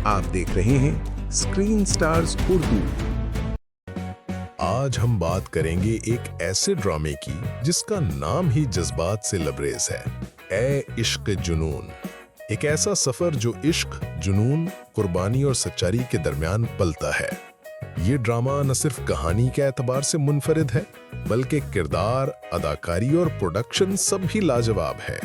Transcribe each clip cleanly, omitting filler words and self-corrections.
आप देख रहे हैं स्क्रीन स्टार्स उर्दू। आज हम बात करेंगे एक ऐसे ड्रामे की जिसका नाम ही जज्बात से लबरेज है, ए इश्क जुनून। एक ऐसा सफर जो इश्क, जुनून, कुर्बानी और सच्चाई के दरमियान पलता है। ये ड्रामा न सिर्फ कहानी के एतबार से मुनफरिद है, बल्कि किरदार, अदाकारी और प्रोडक्शन सब भी लाजवाब है।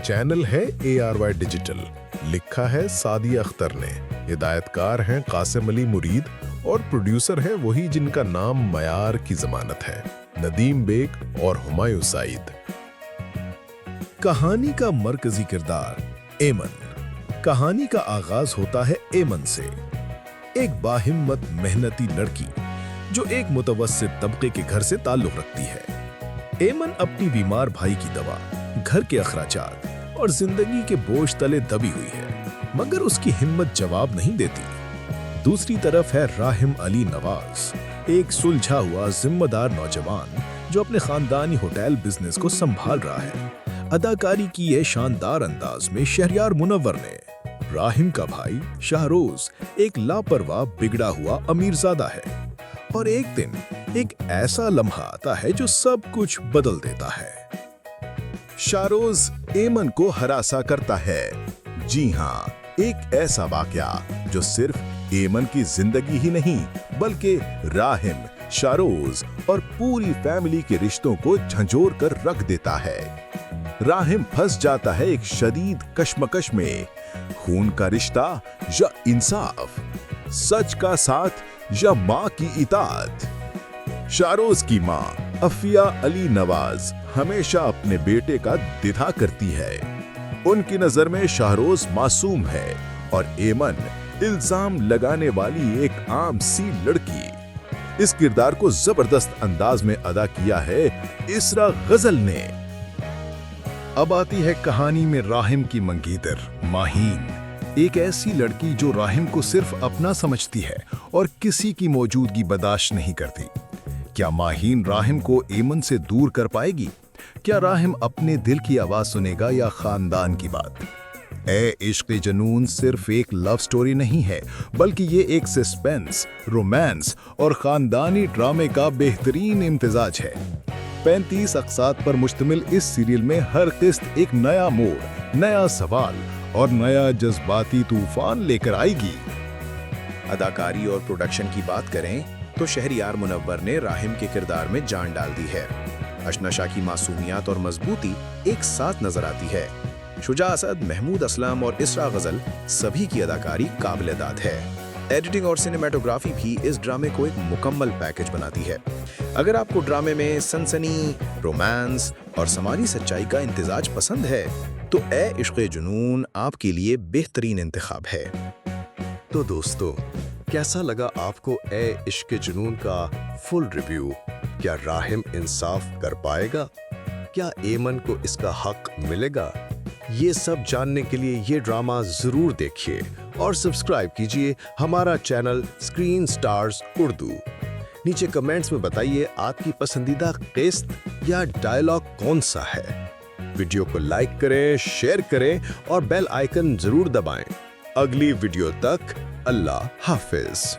चैनल है ARY डिजिटल, लिखा है सादिया अख्तर ने, हिदायतकार हैं कासिम अली मुरीद और प्रोड्यूसर है वही जिनका नाम मयार की जमानत है, नदीम बेग और हुमायूं साइद। कहानी का मरकजी किरदार एमन। कहानी का आगाज होता है एमन से, एक बाहिम्मत मेहनती लड़की जो एक मुतवस्सित तबके के घर से ताल्लुक रखती है। एमन अपनी बीमार भाई की दवा, घर के अखराजात और जिंदगी के बोझ तले दबी हुई है, मगर उसकी हिम्मत जवाब नहीं देती। दूसरी तरफ है राहिम अली नवाज, एक सुलझा हुआ जिम्मेदार नौजवान जो अपने खानदानी होटल बिजनेस को संभाल रहा है। अदाकारी की है शानदार अंदाज में शहरयार मुनव्वर ने। राहिम का भाई शाहरोज एक लापरवाह बिगड़ा हुआ अमीरजादा है, और एक दिन एक ऐसा लम्हा आता है जो सब कुछ बदल देता है। शाहरोज एमन को हरासा करता है। जी हाँ, एक ऐसा वाकया जो सिर्फ एमन की जिंदगी ही नहीं, बल्कि राहिम, शाहरोज और पूरी फैमिली के रिश्तों को झंझोर कर रख देता है। राहिम फंस जाता है एक शदीद कश्मकश में, खून का रिश्ता या इंसाफ, सच का साथ या माँ की इताअत। शाहरोज की माँ अफिया अली नवाज हमेशा अपने बेटे का दिधा करती है। उनकी नजर में शाहरोज मासूम है और एमन इल्जाम लगाने वाली एक आम सी लड़की। इस किरदार को जबरदस्त अंदाज में अदा किया है इसरा गजल ने। अब आती है कहानी में राहिम की मंगीतर माहीन, एक ऐसी लड़की जो राहिम को सिर्फ अपना समझती है और किसी की मौजूदगी बर्दाश्त नहीं करती। क्या माहीन राहिम को एमन से दूर कर पाएगी? क्या राहिम अपने दिल की आवाज सुनेगा या खानदान की बात? ए इश्क जुनून सिर्फ एक लव स्टोरी नहीं है, बल्कि ये एक सस्पेंस, रोमांस और खानदानी ड्रामे का बेहतरीन इम्तिजाज है। 35 अक़सात पर मुश्तमिल इस सीरियल में हर किस्त एक नया मोड़, नया सवाल और नया जज्बाती तूफान लेकर आएगी। अदाकारी और प्रोडक्शन की बात करें तो शहरयार मुनव्वर ने राहिम के किरदार में जान डाल दी है। अशनशा की मासूमियत और मजबूती एक साथ नजर आती है। शुजा असद, महमूद असलम और इसरा गजल सभी की अदाकारी काबिल-ए-दाद है। एडिटिंग और सिनेमेटोग्राफी भी इस ड्रामे को एक मुकम्मल पैकेज बनाती है। अगर आपको ड्रामे में सनसनी, रोमांस और समाजी सच्चाई का इम्तिजाज पसंद है तो ए इश्क जुनून आपके लिए बेहतरीन इंतखाब है। तो दोस्तों, कैसा लगा आपको ए इश्क जुनून का फुल रिव्यू? क्या राहिम इंसाफ कर पाएगा? क्या एमन को इसका हक मिलेगा? ये सब जानने के लिए ये ड्रामा जरूर देखिए और सब्सक्राइब कीजिए हमारा चैनल स्क्रीन स्टार्स उर्दू। नीचे कमेंट्स में बताइए आपकी पसंदीदा किस्त या डायलॉग कौन सा है। वीडियो को लाइक करें, शेयर करें और बेल आइकन जरूर दबाएं। अगली वीडियो तक अल्लाह हाफिज।